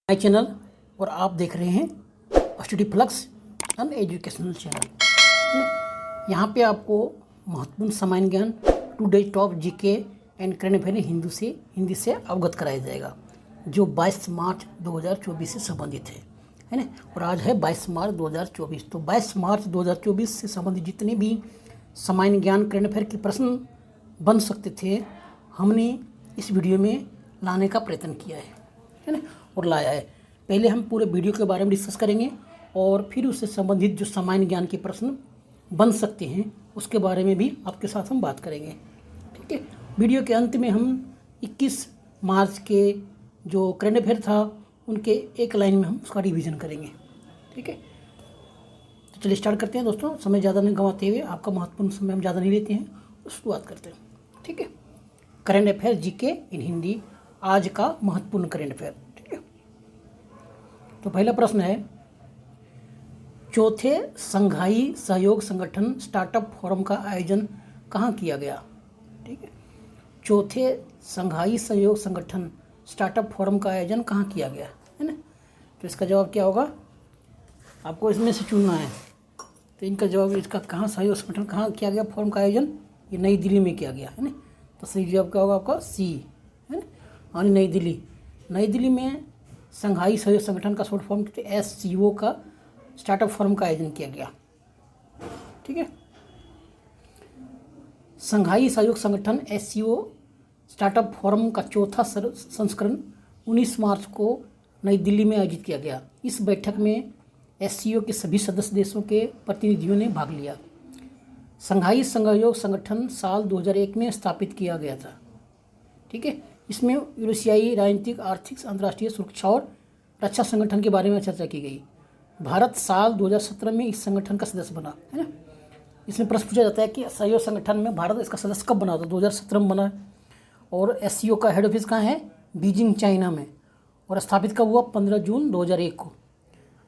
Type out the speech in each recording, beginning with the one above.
My channel और आप देख रहे हैं study flux an educational channel. यहाँ पे आपको महत्वपूर्ण सामान्य ज्ञान, today top GK and current affair Hindi से अवगत कराया जाएगा, जो 22 मार्च 2024 से संबंधित है ना। और आज है 22 मार्च 2024। तो 22 मार्च 2024 से संबंधित जितने भी सामान्य ज्ञान करंट अफेयर के प्रश्न बन सकते थे, हमने इस वीडियो में लाने का प्रयत्न किया है ना, और लाया है। पहले हम पूरे वीडियो के बारे में डिस्कस करेंगे और फिर उससे संबंधित जो सामान्य ज्ञान के प्रश्न बन सकते हैं उसके बारे में भी आपके साथ हम बात करेंगे। ठीक है, वीडियो के अंत में हम 21 मार्च के जो करंट अफेयर था उनके एक लाइन में हम उसका रिवीजन करेंगे। ठीक है, तो चलिए स्टार्ट करते हैं दोस्तों। समय ज़्यादा नहीं गंवाते हुए, आपका महत्वपूर्ण समय हम ज़्यादा नहीं लेते हैं, शुरुआत करते हैं। ठीक है, करंट अफेयर जीके इन हिंदी, आज का महत्वपूर्ण करंट अफेयर। ठीक है, तो पहला प्रश्न है, चौथे संघाई सहयोग संगठन स्टार्टअप फोरम का आयोजन कहाँ किया गया। ठीक है, चौथे संघाई सहयोग संगठन स्टार्टअप फोरम का आयोजन कहाँ किया गया है ना। तो इसका जवाब क्या होगा, आपको इसमें से चुनना है। तो इनका जवाब, इसका कहाँ सहयोग संगठन कहाँ किया गया फोरम का आयोजन, ये नई दिल्ली में किया गया है ना। तो सही जवाब क्या होगा आपका, सी है ना, हाँ नई दिल्ली। नई दिल्ली में संघाई सहयोग संगठन का शॉर्ट फॉर्म SCO का स्टार्टअप फोरम का आयोजन किया गया। ठीक है, संघाई सहयोग संगठन SCO स्टार्टअप फोरम का चौथा संस्करण 19 मार्च को नई दिल्ली में आयोजित किया गया। इस बैठक में SCO के सभी सदस्य देशों के प्रतिनिधियों ने भाग लिया। संघाई सहयोग संगठन साल 2001 में स्थापित किया गया था। ठीक है, इसमें यूरेशियाई राजनीतिक, आर्थिक, अंतर्राष्ट्रीय सुरक्षा और रक्षा संगठन के बारे में चर्चा की गई। भारत साल 2017 में इस संगठन का सदस्य बना है ना। इसमें प्रश्न पूछा जाता है कि सहयोग संगठन में भारत इसका सदस्य कब बना था, 2017 में बना। और SCO का हेड ऑफिस कहाँ है, बीजिंग चाइना में। और स्थापित कब हुआ, 15 जून 2001 को।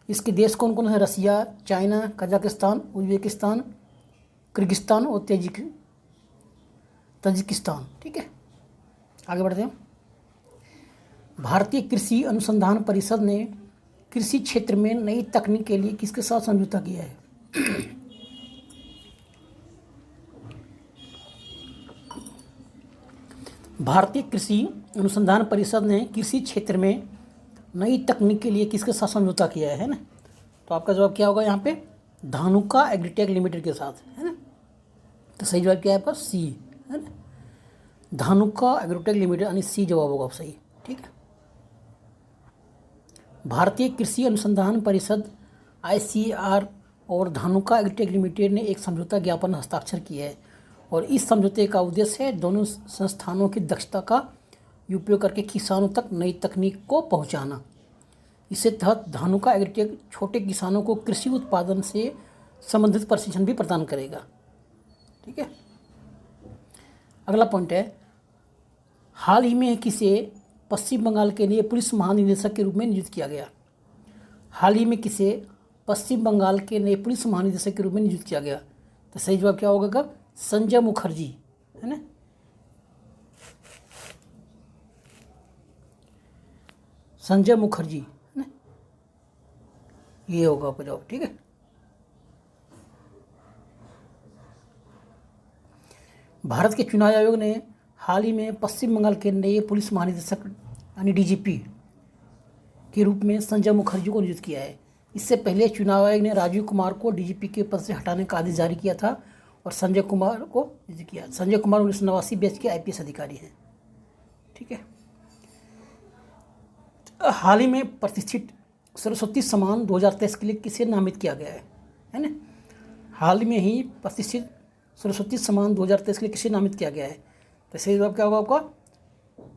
इसके देश कौन कौन है, रसिया, चाइना, कजाकिस्तान, उज्बेकिस्तान, किर्गिस्तान और तजिकिस्तान। ठीक है, आगे बढ़ते हैं। भारतीय कृषि अनुसंधान परिषद ने कृषि क्षेत्र में नई तकनीक के लिए किसके साथ समझौता किया है। भारतीय कृषि अनुसंधान परिषद ने कृषि क्षेत्र में नई तकनीक के लिए किसके साथ समझौता किया है ना। तो आपका जवाब क्या होगा यहाँ पे, धानुका एग्रीटेक लिमिटेड के साथ है ना। तो सही जवाब क्या है आपका, सी है ना, धानुका एग्रीटेक लिमिटेड, यानी सी जवाब होगा सही। ठीक है, भारतीय कृषि अनुसंधान परिषद ICAR और धानुका एग्रीटेक लिमिटेड ने एक समझौता ज्ञापन हस्ताक्षर किया है। और इस समझौते का उद्देश्य है दोनों संस्थानों की दक्षता का उपयोग करके किसानों तक नई तकनीक को पहुंचाना। इसके तहत धानुका एग्रीटेक छोटे किसानों को कृषि उत्पादन से संबंधित प्रशिक्षण भी प्रदान करेगा। ठीक है, अगला पॉइंट है, हाल ही में किसे पश्चिम बंगाल के लिए पुलिस महानिदेशक के रूप में नियुक्त किया गया। हाल ही में किसे पश्चिम बंगाल के नए पुलिस महानिदेशक के रूप में नियुक्त किया गया। तो सही जवाब क्या होगा, संजय मुखर्जी है ना। संजय मुखर्जी है ना, ये होगा आपका जवाब। ठीक है, भारत के चुनाव आयोग ने हाल ही में पश्चिम बंगाल के नए पुलिस महानिदेशक यानी DGP के रूप में संजय मुखर्जी को नियुक्त किया है। इससे पहले चुनाव आयोग ने राजीव कुमार को DGP के पद से हटाने का आदेश जारी किया था और संजय कुमार को नियुक्त किया। संजय कुमार 1989 बैच के IPS अधिकारी हैं। ठीक है, हाल ही में प्रतिष्ठित सरस्वती सम्मान 2023 के लिए किसे नामित किया गया है ना। हाल में ही प्रतिष्ठित सरस्वती सम्मान 2023 के लिए किसे नामित किया गया है। तो सही जवाब क्या होगा आपका,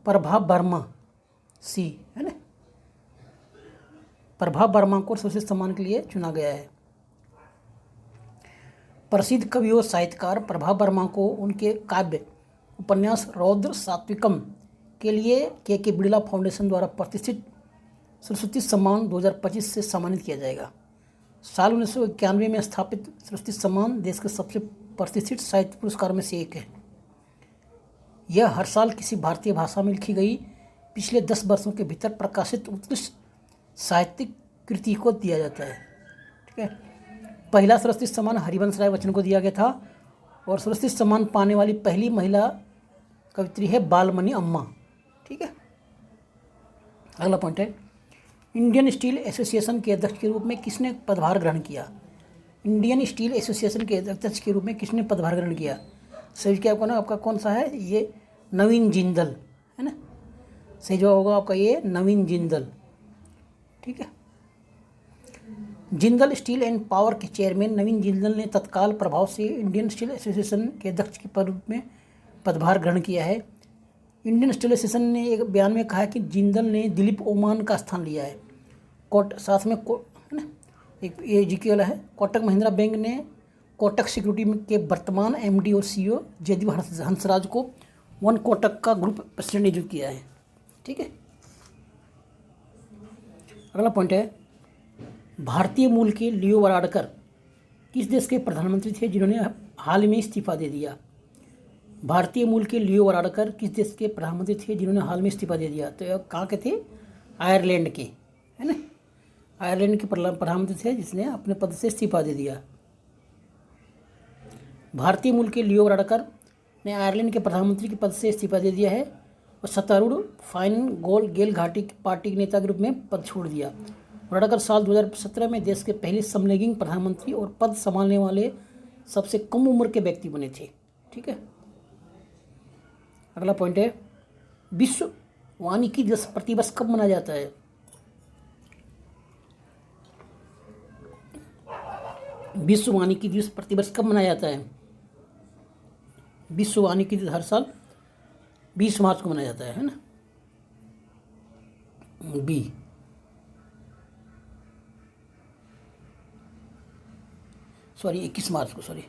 प्रभा वर्मा, सी है ना। प्रभा वर्मा को सरस्वती सम्मान के लिए चुना गया है। प्रसिद्ध कवि और साहित्यकार प्रभा वर्मा को उनके काव्य उपन्यास रौद्र सात्विकम के लिए के बिड़ला फाउंडेशन द्वारा प्रतिष्ठित सरस्वती सम्मान 2025 से सम्मानित किया जाएगा। साल 1991 में स्थापित सरस्वती सम्मान देश के सबसे प्रतिष्ठित साहित्य पुरस्कारों में से एक है। यह हर साल किसी भारतीय भाषा में लिखी गई पिछले 10 वर्षों के भीतर प्रकाशित उत्कृष्ट साहित्यिक कृति को दिया जाता है। ठीक है, पहला सरस्वती सम्मान हरिवंश राय बच्चन को दिया गया था और सरस्वती सम्मान पाने वाली पहली महिला कवित्री है बालमणि अम्मा। ठीक है, अगला पॉइंट है इंडियन स्टील एसोसिएशन के अध्यक्ष के रूप में किसने पदभार ग्रहण किया। इंडियन स्टील एसोसिएशन के अध्यक्ष के रूप में किसने पदभार ग्रहण किया। सही क्या आपका ना आपका कौन सा है, ये नवीन जिंदल है ना। सही जवाब होगा आपका ये नवीन जिंदल। ठीक है, जिंदल स्टील एंड पावर के चेयरमैन नवीन जिंदल ने तत्काल प्रभाव से इंडियन स्टील एसोसिएशन के अध्यक्ष के पद में पदभार ग्रहण किया है। इंडियन स्टील एसोसिएशन ने एक बयान में कहा कि जिंदल ने दिलीप ओमान का स्थान लिया है। साथ में है ना एक ये जीके वाला है, कोटक महिंद्रा बैंक ने कोटक सिक्योरिटी के वर्तमान एमडी और सीईओ जयदीप हंसराज को वन कोटक का ग्रुप प्रेसिडेंट नियुक्त किया है। ठीक है, अगला पॉइंट है भारतीय मूल के लियो वराडकर किस देश के प्रधानमंत्री थे जिन्होंने हाल में इस्तीफा दे दिया। भारतीय मूल के लियो वराडकर किस देश के प्रधानमंत्री थे जिन्होंने हाल में इस्तीफा दे दिया। तो कहाँ के थे, आयरलैंड के, है ना। आयरलैंड के प्रधानमंत्री थे जिसने अपने पद से इस्तीफा दे दिया। भारतीय मूल के लियो वराडकर ने आयरलैंड के प्रधानमंत्री के पद से इस्तीफा दे दिया है और सत्तारूढ़ फाइन गेल घाटी पार्टी के नेता के रूप में पद छोड़ दिया। वराडकर साल 2017 में देश के पहले समलैंगिक प्रधानमंत्री और पद संभालने वाले सबसे कम उम्र के व्यक्ति बने थे। ठीक है, अगला पॉइंट है विश्व वानिकी दिवस प्रतिवर्ष कब मनाया जाता है। विश्व वानिकी दिवस प्रतिवर्ष कब मनाया जाता है। विश्व वानिकी दिवस हर साल 20 मार्च को मनाया जाता है ना। बी सॉरी 21 मार्च को, सॉरी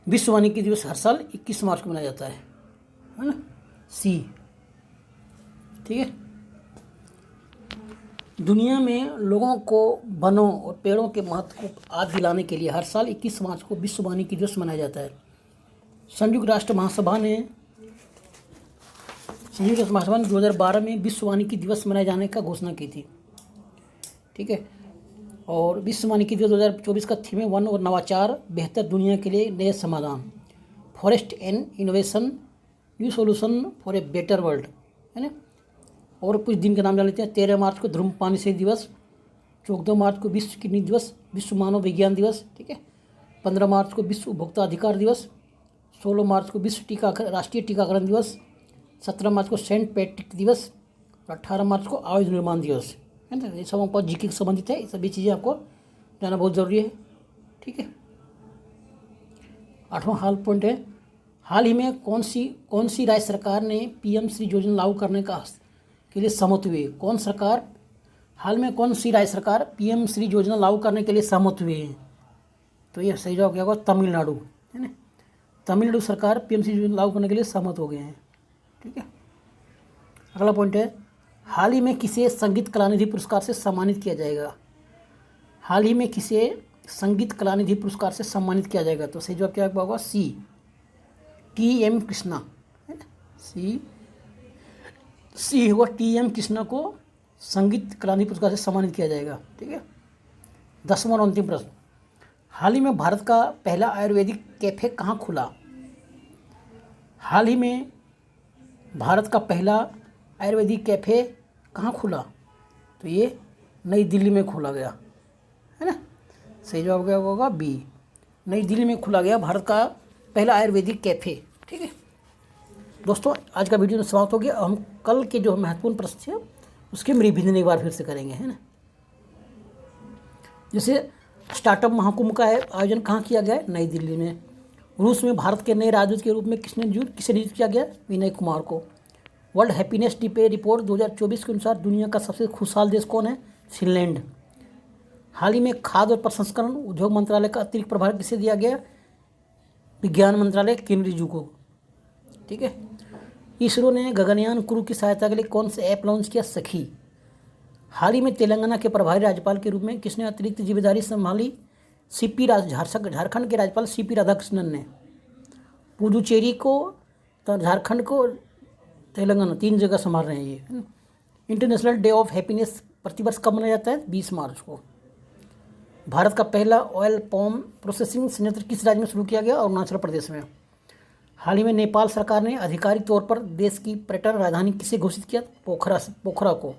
विश्व वानिकी दिवस हर साल 21 मार्च को मनाया जाता है ना। सी, ठीक है। दुनिया में लोगों को वनों और पेड़ों के महत्व को याद दिलाने के लिए हर साल 21 मार्च को विश्व वानिकी दिवस मनाया जाता है। संयुक्त राष्ट्र महासभा ने 2012 में विश्व वानिकी दिवस मनाए जाने का घोषणा की थी। ठीक है, और विश्व वानिकी दिवस 2024 का थीम है वन और नवाचार, बेहतर दुनिया के लिए नए समाधान, forest and innovation, new solution for a better world, है ना। और कुछ दिन के नाम जान लेते हैं। 13 मार्च को धूम्रपान निषेध दिवस, 14 मार्च को विश्व किडनी दिवस, विश्व मानव विज्ञान दिवस, ठीक है। 15 मार्च को विश्व उपभोक्ता अधिकार दिवस, 16 मार्च को विश्व राष्ट्रीय टीकाकरण दिवस, 17 मार्च को सेंट पैट्रिक दिवस, 18 मार्च को आयुष निर्माण दिवस, है ना। ये सब आपको जीके से संबंधित है, ये सभी चीज़ें आपको जानना बहुत ज़रूरी है। ठीक है, 8वां हाल पॉइंट है हाल ही में कौन सी राज्य सरकार ने पीएम श्री योजना लागू करने के लिए सहमत हुए। कौन सरकार हाल में कौन सी राज्य सरकार पीएम श्री योजना लागू करने के लिए सहमत हुए हैं। तो ये सही जवाब क्या होगा, तमिलनाडु, है ना। तमिलनाडु सरकार पीएम श्री योजना लागू करने के लिए सहमत हो गए हैं। ठीक है, अगला पॉइंट है हाल ही में किसे संगीत कलानिधि पुरस्कार से सम्मानित किया जाएगा। हाल ही में किसे संगीत कलानिधि पुरस्कार से सम्मानित किया जाएगा। तो सही जवाब क्या होगा, सी, टी.एम. कृष्णा, है ना। सी होगा, टी.एम. कृष्णा को संगीत कलानिधि पुरस्कार से सम्मानित किया जाएगा। ठीक है, 10वां और अंतिम प्रश्न हाल ही में भारत का पहला आयुर्वेदिक कैफे कहाँ खुला। हाल ही में भारत का पहला आयुर्वेदिक कैफ़े कहाँ खुला। तो ये नई दिल्ली में खोला गया, है ना। सही जवाब क्या होगा, बी, नई दिल्ली में खोला गया भारत का पहला आयुर्वेदिक कैफ़े। ठीक है दोस्तों, आज का वीडियो समाप्त हो गया। हम कल के जो महत्वपूर्ण प्रश्न थे उसके हम रिवीजन एक बार फिर से करेंगे, है ना। जैसे स्टार्टअप महाकुंभ का आयोजन कहाँ किया गया है, नई दिल्ली में। रूस में भारत के नए राजदूत के रूप में किसे नियुक्त किया गया, विनय कुमार को। वर्ल्ड हैप्पीनेस डे रिपोर्ट 2024 के अनुसार दुनिया का सबसे खुशहाल देश कौन है, फिनलैंड। हाल ही में खाद्य और प्रसंस्करण उद्योग मंत्रालय का अतिरिक्त प्रभार किसे दिया गया, विज्ञान मंत्रालय किरेन रिजिजू को। ठीक है, इसरो ने गगनयान क्रू की सहायता के लिए कौन सा ऐप लॉन्च किया, सखी। हाल ही में तेलंगाना के प्रभारी राज्यपाल के रूप में किसने अतिरिक्त जिम्मेदारी संभाली, झारखंड के राज्यपाल सीपी राधाकृष्णन ने। पुदुचेरी को, झारखंड को, तेलंगाना, 3 जगह संभाल रहे हैं ये। इंटरनेशनल डे ऑफ हैप्पीनेस प्रतिवर्ष कब मनाया जाता है? 20 मार्च को। भारत का पहला ऑयल पॉम प्रोसेसिंग संयंत्र किस राज्य में शुरू किया गया? अरुणाचल प्रदेश में। हाल ही में नेपाल सरकार ने आधिकारिक तौर पर देश की पर्यटन राजधानी किसे घोषित किया? पोखरा को।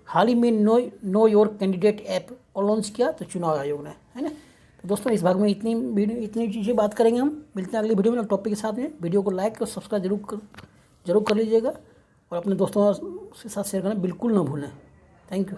हाल ही में नो योर कैंडिडेट ऐप को लॉन्च किया तो चुनाव आयोग ने, है ना। तो दोस्तों इस भाग में इतनी चीज़ें बात करेंगे हम। मिलते हैं अगली वीडियो में टॉपिक के साथ में। वीडियो को लाइक और सब्सक्राइब जरूर कर लीजिएगा और अपने दोस्तों के साथ शेयर करना बिल्कुल ना भूलें। Thank you.